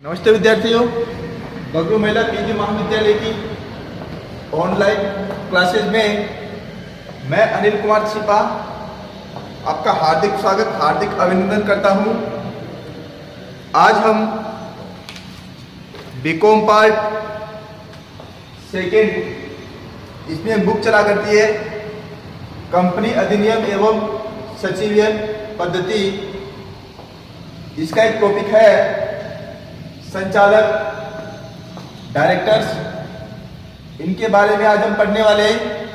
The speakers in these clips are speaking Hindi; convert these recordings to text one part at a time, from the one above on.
नमस्ते विद्यार्थियों, बगरू महिला पीजी महाविद्यालय की ऑनलाइन क्लासेज में मैं अनिल कुमार छिपा आपका हार्दिक स्वागत, हार्दिक अभिनंदन करता हूं। आज हम बीकॉम पार्ट सेकेंड, इसमें बुक चला करती है कंपनी अधिनियम एवं सचिवालय पद्धति। इसका एक टॉपिक है संचालक, डायरेक्टर्स। इनके बारे में आज हम पढ़ने वाले हैं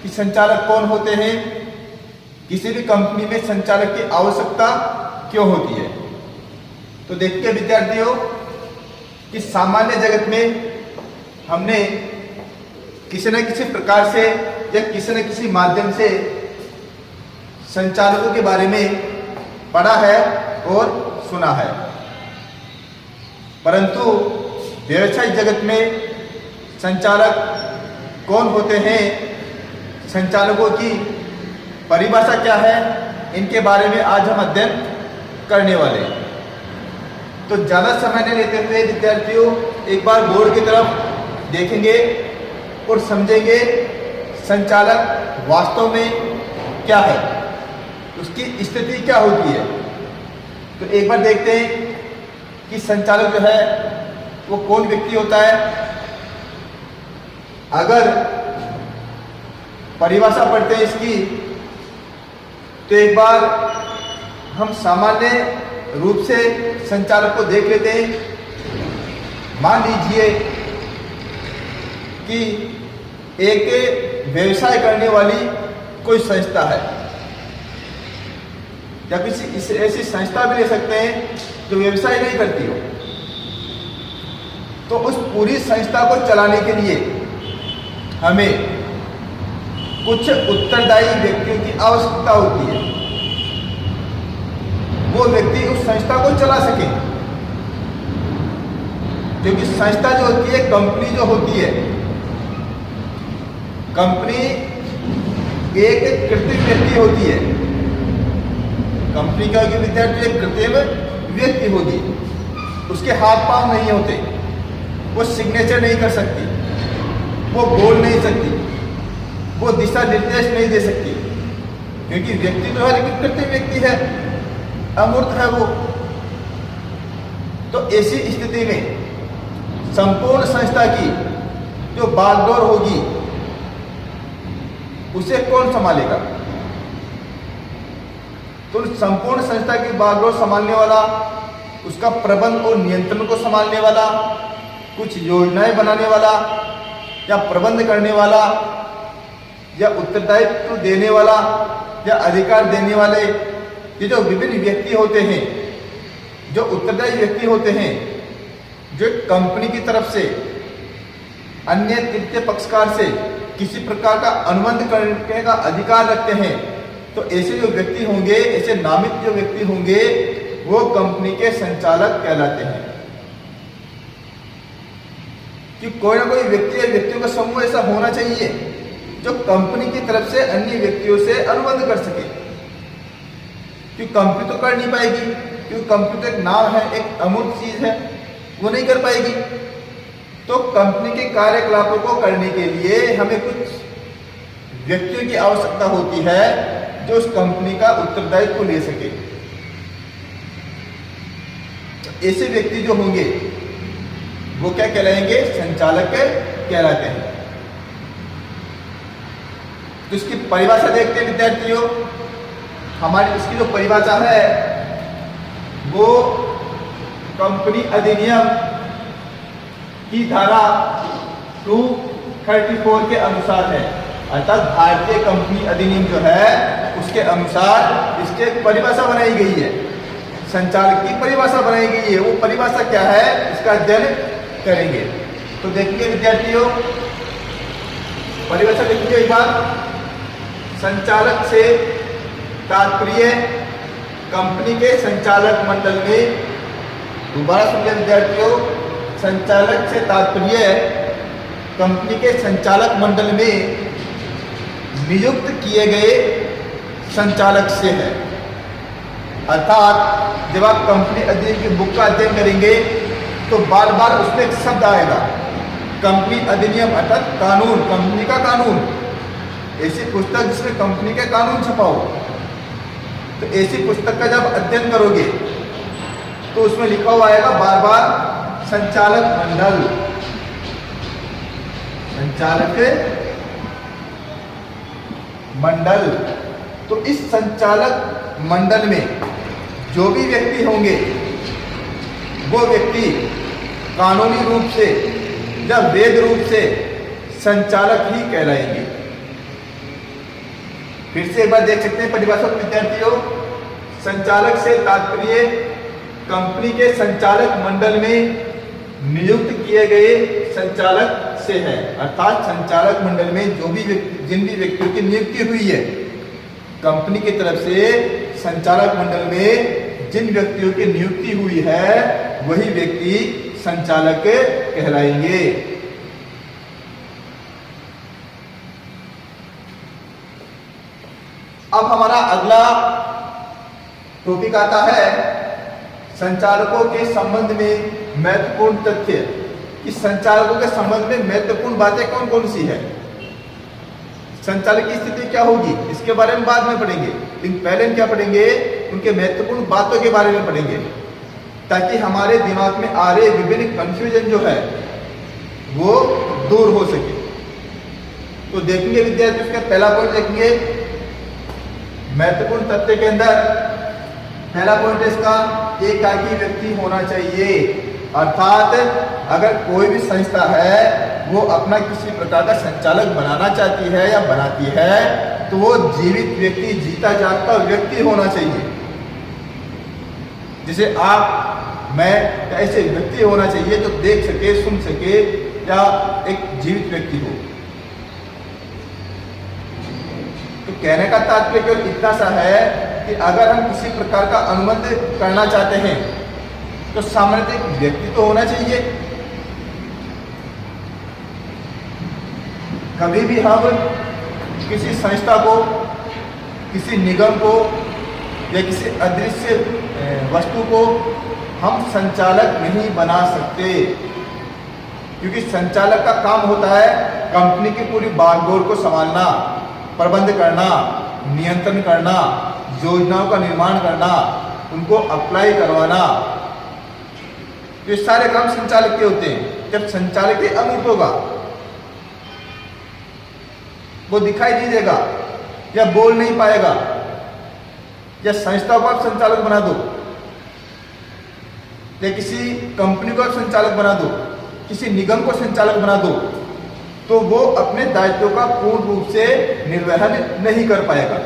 कि संचालक कौन होते हैं, किसी भी कंपनी में संचालक की आवश्यकता क्यों होती है। तो देखिए विद्यार्थियों कि सामान्य जगत में हमने किसी न किसी प्रकार से या किसी न किसी माध्यम से संचालकों के बारे में पढ़ा है और सुना है, परंतु व्यवसायिक जगत में संचालक कौन होते हैं, संचालकों की परिभाषा क्या है, इनके बारे में आज हम अध्ययन करने वाले हैं। तो ज़्यादा समय नहीं लेते हुए विद्यार्थियों एक बार बोर्ड की तरफ देखेंगे और समझेंगे संचालक वास्तव में क्या है, उसकी स्थिति क्या होती है। तो एक बार देखते हैं कि संचालक जो है वो कौन व्यक्ति होता है। अगर परिभाषा पढ़ते हैं इसकी तो एक बार हम सामान्य रूप से संचालक को देख लेते हैं। मान लीजिए कि एक व्यवसाय करने वाली कोई संस्था है या किसी ऐसी संस्था भी ले सकते हैं जो व्यवसाय नहीं करती हो। तो उस पूरी संस्था को चलाने के लिए हमें कुछ उत्तरदायी व्यक्तियों की आवश्यकता होती है। वो व्यक्ति उस संस्था को चला सके, क्योंकि संस्था जो होती है, कंपनी जो होती है, कंपनी एक कृत्रिम व्यक्ति होती है। कंपनी क्या होगी विद्यार्थी? एक कृत्रिम व्यक्ति होगी। उसके हाथ पांव नहीं होते, वो सिग्नेचर नहीं कर सकती, वो बोल नहीं सकती, वो दिशा निर्देश नहीं दे सकती, क्योंकि व्यक्ति तो है लेकिन कृत्रिम व्यक्ति है, अमूर्त है वो। तो ऐसी स्थिति में संपूर्ण संस्था की जो बागडोर होगी उसे कौन संभालेगा? तो संपूर्ण संस्था की बागडोर संभालने वाला, उसका प्रबंध और नियंत्रण को संभालने वाला, कुछ योजनाएं बनाने वाला या प्रबंध करने वाला या उत्तरदायित्व देने वाला या अधिकार देने वाले, ये जो विभिन्न व्यक्ति होते हैं, जो उत्तरदायी व्यक्ति होते हैं, जो कंपनी की तरफ से अन्य तृतीय पक्षकार से किसी प्रकार का अनुबंध करने का अधिकार रखते हैं, तो ऐसे जो व्यक्ति होंगे, ऐसे नामित जो व्यक्ति होंगे, वो कंपनी के संचालक कहलाते हैं। कि कोई ना कोई व्यक्ति या व्यक्तियों का समूह ऐसा होना चाहिए जो कंपनी की तरफ से अन्य व्यक्तियों से अनुबंध कर सके। क्योंकि कंपनी तो कर नहीं पाएगी, क्योंकि कंपनी तो एक नाम है, एक अमूर्त चीज है, वो नहीं कर पाएगी। तो कंपनी के कार्यकलापों को करने के लिए हमें कुछ व्यक्तियों की आवश्यकता होती है जो उस कंपनी का उत्तरदायित्व ले सके। ऐसे व्यक्ति जो होंगे वो क्या कहलाएंगे? संचालक कहलाते हैं। तो इसकी परिभाषा देखते हैं विद्यार्थियों। हमारी इसकी जो परिभाषा है वो कंपनी अधिनियम की धारा 234 के अनुसार है। अर्थात भारतीय कंपनी अधिनियम जो है उसके अनुसार इसके परिभाषा बनाई गई है, संचालक की परिभाषा बनाई गई है। वो परिभाषा क्या है, इसका अध्ययन करेंगे। तो देखिए विद्यार्थियों, परिभाषा देखिए एक बार। संचालक से तात्पर्य कंपनी के संचालक मंडल में, दोबारा सुनिए विद्यार्थियों, संचालक से तात्पर्य कंपनी के संचालक मंडल में नियुक्त किए गए संचालक से है। अर्थात जब आप कंपनी अधिनियम की बुक का अध्ययन करेंगे तो बार बार उसमें एक शब्द आएगा कंपनी अधिनियम अर्थात कानून, कंपनी का कानून। ऐसी पुस्तक जिसमें कंपनी के कानून छपा हो, तो ऐसी पुस्तक का जब अध्ययन करोगे तो उसमें लिखा हुआ आएगा बार बार संचालक मंडल, संचालक मंडल। तो इस संचालक मंडल में जो भी व्यक्ति होंगे वो व्यक्ति कानूनी रूप से या वैध रूप से संचालक ही कहलाएंगे। फिर से एक बार देख सकते हैं परिभाषा विद्यार्थियों। संचालक से तात्पर्य कंपनी के संचालक मंडल में नियुक्त किए गए संचालक से है, अर्थात संचालक मंडल में जो भी जिन भी व्यक्तियों की नियुक्ति हुई है कंपनी की तरफ से, संचालक मंडल में जिन व्यक्तियों की नियुक्ति हुई है वही व्यक्ति संचालक कहलाएंगे। अब हमारा अगला टॉपिक आता है संचालकों के संबंध में महत्वपूर्ण तथ्य कि संचालकों के संबंध में महत्वपूर्ण बातें कौन कौन सी है, संचालक की स्थिति क्या होगी, इसके बारे में बाद में पढ़ेंगे। लेकिन पहले हम क्या पढ़ेंगे, उनके महत्वपूर्ण बातों के बारे में पढ़ेंगे, ताकि हमारे दिमाग में आ रहे विभिन्न कंफ्यूजन जो है वो दूर हो सके। तो देखेंगे विद्यार्थी, उसका पहला पॉइंट देखेंगे महत्वपूर्ण तथ्य के अंदर। पहला पॉइंट है इसका एकाकी व्यक्ति होना चाहिए, अर्थात अगर कोई भी संस्था है वो अपना किसी प्रकार का संचालक बनाना चाहती है या बनाती है तो वो जीवित व्यक्ति, जीता जागता व्यक्ति होना चाहिए। जैसे आप, मैं, ऐसे व्यक्ति होना चाहिए जो देख सके, सुन सके या एक जीवित व्यक्ति हो। तो कहने का तात्पर्य केवल इतना सा है कि अगर हम किसी प्रकार का अनुबंध करना चाहते हैं तो सामान्यतः एक व्यक्ति तो होना चाहिए। कभी भी हम किसी संस्था को, किसी निगम को या किसी अदृश्य वस्तु को हम संचालक नहीं बना सकते, क्योंकि संचालक का काम होता है कंपनी की पूरी बागडोर को संभालना, प्रबंध करना, नियंत्रण करना, योजनाओं का निर्माण करना, उनको अप्लाई करवाना। ये सारे काम संचालक के होते हैं। जब संचालक ही अमूर्त होगा, वो दिखाई नहीं देगा या बोल नहीं पाएगा, या संस्था को आप संचालक बना दो या किसी कंपनी को आप संचालक बना दो, किसी निगम को संचालक बना दो, तो वो अपने दायित्वों का पूर्ण रूप से निर्वहन नहीं कर पाएगा।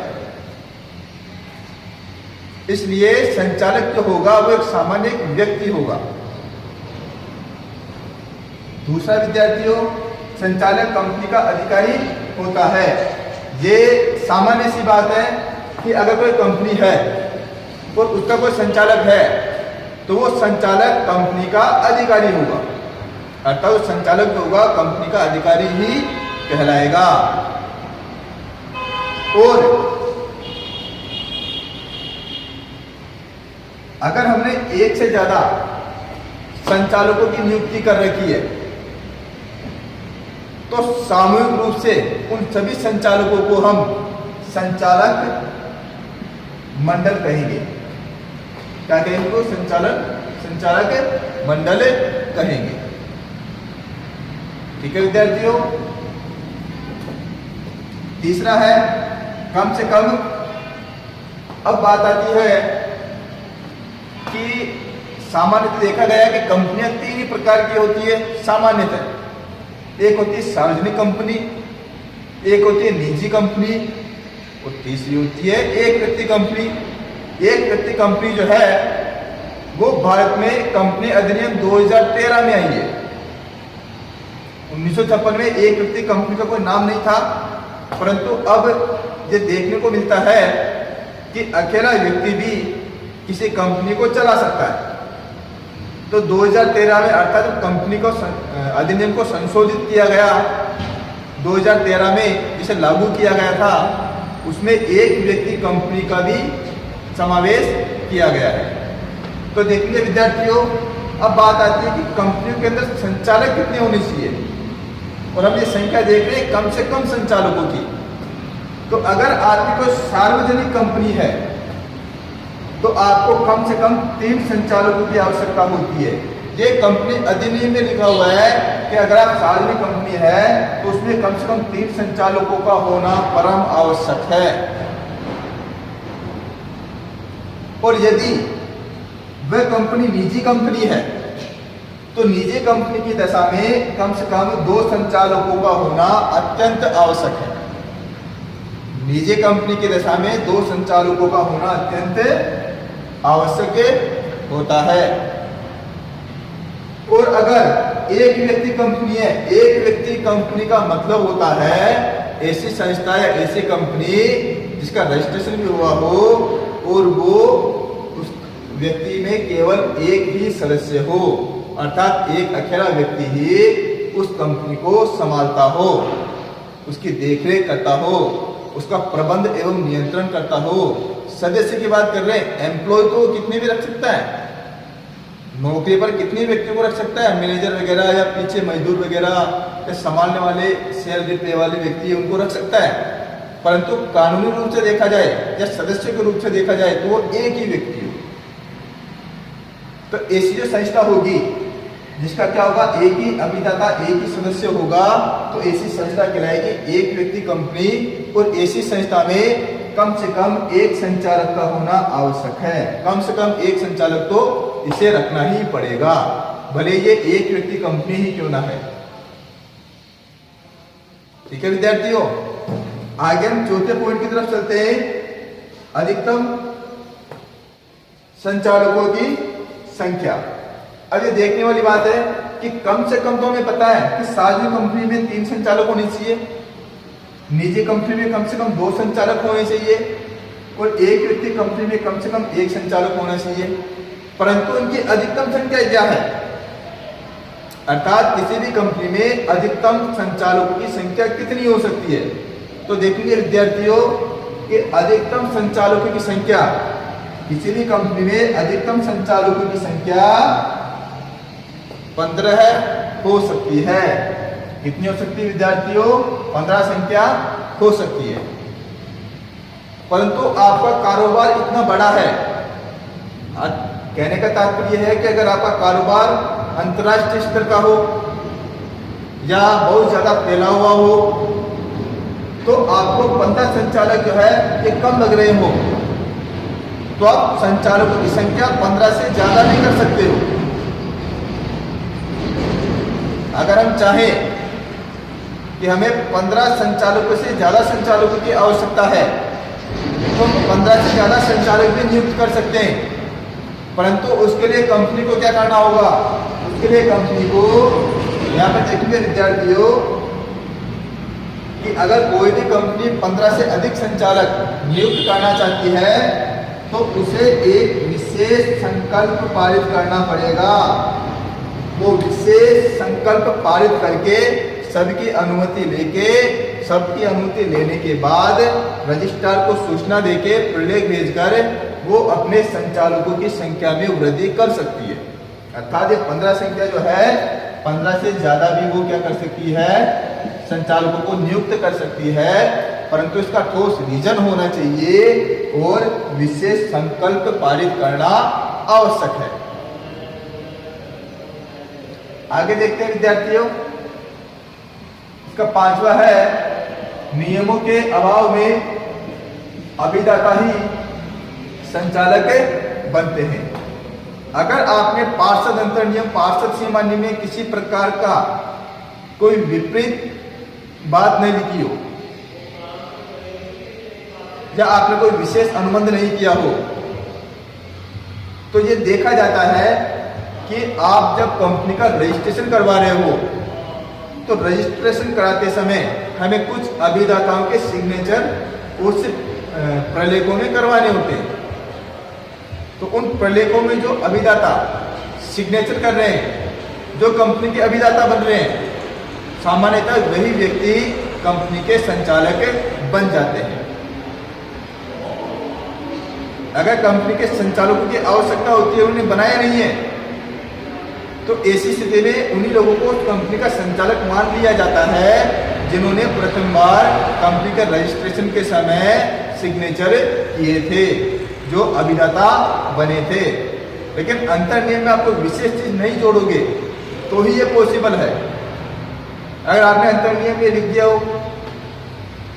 इसलिए संचालक जो होगा वो एक सामान्य व्यक्ति होगा। दूसरा विद्यार्थियों, संचालक कंपनी का अधिकारी होता है। ये सामान्य सी बात है कि अगर कोई कंपनी है और उसका कोई संचालक है तो वो संचालक कंपनी का अधिकारी होगा, अर्थात वो संचालक जो होगा कंपनी का अधिकारी ही कहलाएगा। और अगर हमने एक से ज्यादा संचालकों की नियुक्ति कर रखी है तो सामूहिक रूप से उन सभी संचालकों को हम संचालक मंडल कहेंगे। क्या कहेंगे? तो संचालक मंडल कहेंगे। ठीक है विद्यार्थियों। तीसरा है कम से कम। अब बात आती है कि सामान्यतः देखा गया है कि कंपनियां तीन ही प्रकार की होती है सामान्यतः। एक होती है सार्वजनिक कंपनी, एक होती है निजी कंपनी और तीसरी होती है एक व्यक्ति कंपनी। एक व्यक्ति कंपनी जो है वो भारत में कंपनी अधिनियम 2013 में आई है। 1956 में एक व्यक्ति कंपनी का कोई नाम नहीं था, परंतु अब ये देखने को मिलता है कि अकेला व्यक्ति भी किसी कंपनी को चला सकता है। तो 2013 में अर्थात कंपनी को अधिनियम को संशोधित किया गया 2013 में, जिसे लागू किया गया था, उसमें एक व्यक्ति कंपनी का भी समावेश किया गया है। तो देखेंगे विद्यार्थियों, अब बात आती है कि कंपनियों के अंदर संचालक कितने होने चाहिए, और हम ये संख्या देख रहे हैं कम से कम संचालकों की। तो अगर आपकी कोई सार्वजनिक कंपनी है तो आपको कम से कम 3 संचालकों की आवश्यकता होती है। ये कंपनी अधिनियम में लिखा हुआ है कि अगर आप सार्वजनिक कंपनी है तो उसमें कम से कम 3 संचालकों का होना परम आवश्यक है। और यदि वह कंपनी निजी कंपनी है तो निजी कंपनी की दशा में कम से कम 2 संचालकों का होना अत्यंत आवश्यक है। निजी कंपनी की दशा में 2 संचालकों का होना अत्यंत आवश्यक होता है। और अगर एक व्यक्ति कंपनी है, एक व्यक्ति कंपनी का मतलब होता है ऐसी संस्था या ऐसी कंपनी जिसका रजिस्ट्रेशन भी हुआ हो और वो उस व्यक्ति में केवल एक ही सदस्य हो, अर्थात एक अकेला व्यक्ति ही उस कंपनी को संभालता हो, उसकी देखरेख करता हो, उसका प्रबंध एवं नियंत्रण करता हो। सदस्य की बात कर रहे हैं, एम्प्लॉय तो कितने भी रख सकता है, नौकरी पर कितने व्यक्ति को रख सकता है, मैनेजर वगैरह या पीछे मजदूर वगैरह या संभालने वाले सैलरी पे वाले व्यक्ति उनको रख सकता है, परंतु कानूनी रूप से देखा जाए या सदस्य के रूप से देखा जाए तो वो एक ही व्यक्ति हो। तो ऐसी जो संस्था होगी जिसका क्या होगा, एक ही अभिदाता एक ही सदस्य होगा, तो ऐसी संस्था कहलाएगी एक व्यक्ति कंपनी। और ऐसी संस्था में कम से कम एक संचालक का होना आवश्यक है। कम से कम एक संचालक तो इसे रखना ही पड़ेगा, भले ये एक व्यक्ति कंपनी ही क्यों ना है। ठीक है विद्यार्थियों, आगे हम चौथे पॉइंट की तरफ चलते हैं, अधिकतम संचालकों की संख्या। अब ये देखने वाली बात है कि कम से कम तो हमें पता है कि सार्वजनिक कंपनी में 3 संचालक होने चाहिए, निजी कंपनी में कम से कम 2 संचालक होने चाहिए, और एक व्यक्ति कंपनी में कम से कम 1 संचालक होना चाहिए। परंतु इनकी अधिकतम संख्या क्या है, अर्थात किसी भी कंपनी में अधिकतम संचालकों की संख्या कितनी हो सकती है। तो देखेंगे विद्यार्थियों कि अधिकतम संचालकों की संख्या, किसी भी कंपनी में अधिकतम संचालकों की संख्या 15 हो सकती है। कितनी हो सकती है विद्यार्थियों, 15 संख्या हो सकती है। परंतु आपका कारोबार इतना बड़ा है, कहने का तात्पर्य है कि अगर आपका कारोबार अंतर्राष्ट्रीय स्तर का हो या बहुत ज्यादा फैला हुआ हो तो आपको 15 संचालक जो है ये कम लग रहे हो, तो आप संचालकों की संख्या 15 से ज्यादा नहीं कर सकते हो। अगर हम चाहें कि हमें 15 संचालकों से ज्यादा संचालकों की आवश्यकता है तो हम 15 से ज्यादा संचालक भी नियुक्त कर सकते हैं, परंतु उसके लिए कंपनी को क्या करना होगा, उसके लिए कंपनी को यहाँ पर देखेंगे विद्यार्थियों कि अगर कोई भी कंपनी 15 से अधिक संचालक नियुक्त करना चाहती है तो उसे एक विशेष संकल्प पारित करना पड़ेगा। वो विशेष संकल्प पारित करके सबकी अनुमति लेने के बाद रजिस्ट्रार को सूचना देके प्रलेख भेजकर वो अपने संचालकों की संख्या में वृद्धि कर सकती है। अर्थात ये 15 संख्या जो है 15 से ज्यादा भी वो क्या कर सकती है, संचालकों को नियुक्त कर सकती है, परंतु इसका ठोस रीजन होना चाहिए और विशेष संकल्प पारित करना आवश्यक है। आगे देखते हैं विद्यार्थियों, इसका 5वां है नियमों के अभाव में अभिदाता ही संचालक बनते हैं। अगर आपने पार्षद अंतर नियम, पार्षद सीमा नियम में किसी प्रकार का कोई विपरीत बात नहीं लिखी हो या आपने कोई विशेष अनुबंध नहीं किया हो तो ये देखा जाता है कि आप जब कंपनी का रजिस्ट्रेशन करवा रहे हो तो रजिस्ट्रेशन कराते समय हमें कुछ अभिदाताओं के सिग्नेचर उस प्रलेखों में करवाने होते हैं। तो उन प्रलेखों में जो अभिदाता सिग्नेचर कर रहे हैं, जो कंपनी के अभिदाता बन रहे हैं, सामान्यतः वही व्यक्ति कंपनी के संचालक बन जाते हैं। अगर कंपनी के संचालकों की आवश्यकता होती है, उन्हें बनाया नहीं है, तो ऐसी स्थिति में उन्हीं लोगों को कंपनी का संचालक मान लिया जाता है जिन्होंने प्रथम बार कंपनी का रजिस्ट्रेशन के समय सिग्नेचर किए थे, जो अभिदाता बने थे। लेकिन अंतर नियम में आपको विशेष चीज नहीं जोड़ोगे तो ही ये पॉसिबल है। अगर आपने अंतर नियम में लिख दिया हो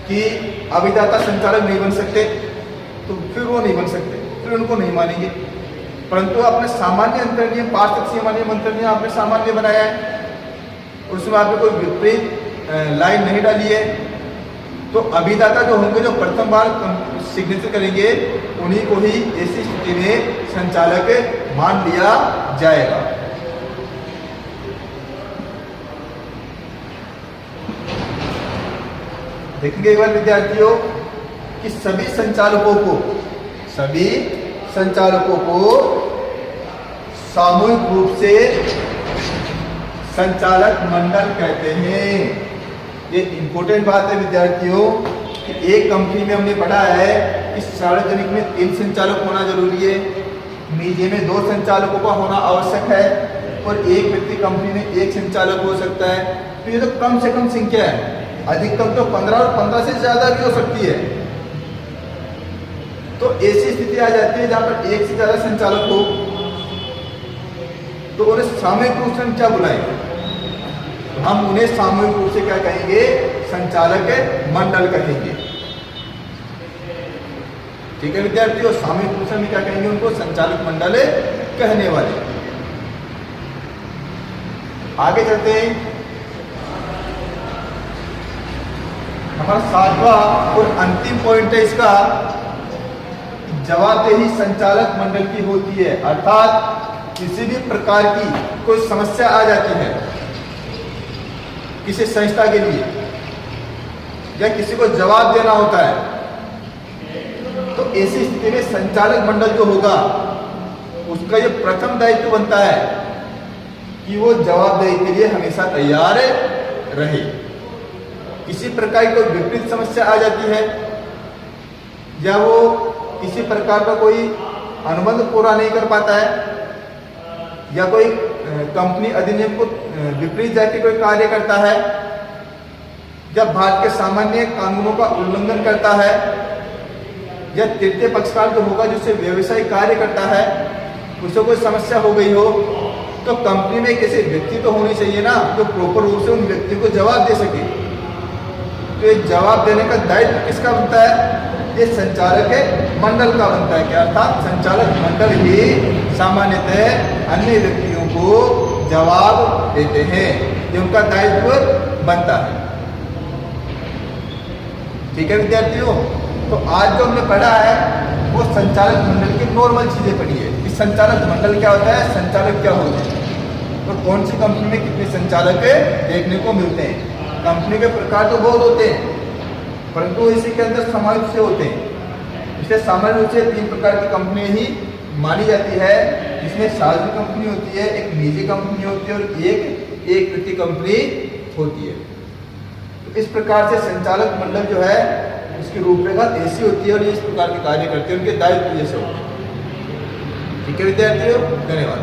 कि अभिदाता संचालक नहीं बन सकते तो फिर वो नहीं बन सकते, फिर उनको नहीं मानेंगे। परंतु आपने सामान्य अंतर नियम, पारतर्क सामान्य अंतर नियम आपने सामान्य बनाया है, उसमें आपने कोई विपरीत लाइन नहीं डाली है, तो अभिदाता जो होंगे, जो प्रथम बार सिग्नेचर करेंगे, उन्हीं को ही ऐसी स्थिति में संचालक मान लिया जाएगा। देखेंगे एक बार विद्यार्थियों कि सभी संचालकों को सामूहिक रूप से संचालक मंडल कहते हैं। ये इंपॉर्टेंट बात है विद्यार्थियों कि एक कंपनी में हमने पढ़ा है कि सार्वजनिक में 3 संचालक होना जरूरी है, निजी में 2 संचालकों का होना आवश्यक है और एक व्यक्ति कंपनी में 1 संचालक हो सकता है। तो ये तो कम से कम संख्या है, अधिकतम तो 15 और 15 से ज्यादा भी हो सकती है। तो ऐसी स्थिति आ जाती है जहां पर 1 से ज्यादा संचालक हो, तो उन्हें सामूहिक रूप से क्या बुलाएंगे? हम उन्हें सामूहिक रूप से क्या कहेंगे? संचालक मंडल कहेंगे। ठीक है विद्यार्थियों, सामूहिक रूप से हम क्या कहेंगे? उनको संचालक मंडल कहने वाले। आगे चलते हैं, हमारा 7वां और अंतिम पॉइंट है इसका, जवाबदेही संचालक मंडल की होती है। अर्थात किसी भी प्रकार की कोई समस्या आ जाती है किसी संस्था के लिए या किसी को जवाब देना होता है, तो ऐसी स्थिति में संचालक मंडल जो होगा उसका ये प्रथम दायित्व बनता है कि वो जवाबदेही के लिए हमेशा तैयार रहे। किसी प्रकार की कोई विपरीत समस्या आ जाती है या वो किसी प्रकार का कोई अनुबंध पूरा नहीं कर पाता है या कोई कंपनी अधिनियम को विपरीत जाके कोई कार्य करता है या भारत के सामान्य कानूनों का उल्लंघन करता है या तृतीय पक्षकार जो होगा जिससे व्यवसायिक कार्य करता है, उसे कोई समस्या हो गई हो, तो कंपनी में किसी व्यक्ति तो होनी चाहिए ना जो प्रॉपर रूप से उन व्यक्ति को जवाब दे सके। तो ये जवाब देने का दायित्व किसका बनता है? ये संचालक मंडल का बनता है। क्या अर्थात संचालक मंडल ही सामान्यतः अन्य व्यक्तियों को जवाब देते हैं, ये उनका दायित्व बनता है। ठीक है विद्यार्थियों, तो आज जो हमने पढ़ा है वो संचालक मंडल की नॉर्मल चीजें पढ़ी है कि संचालक मंडल क्या होता है, संचालक क्या होते हैं, तो कौन सी कंपनी में कितने संचालक देखने को मिलते हैं। कंपनी के प्रकार तो बहुत होते हैं परंतु इसी के अंदर सामान्य से होते हैं। इसलिए सामान्य रूप से 3 प्रकार की कंपनी ही मानी जाती है, जिसमें सार्वजनिक कंपनी होती है, एक निजी कंपनी होती है और एक व्यक्ति कंपनी होती है। तो इस प्रकार से संचालक मंडल जो है उसकी रूपरेखा ऐसी होती है और ये इस प्रकार के कार्य करते हैं, उनके दायित्व जैसे होते हैं। ठीक है विद्यार्थियों, धन्यवाद।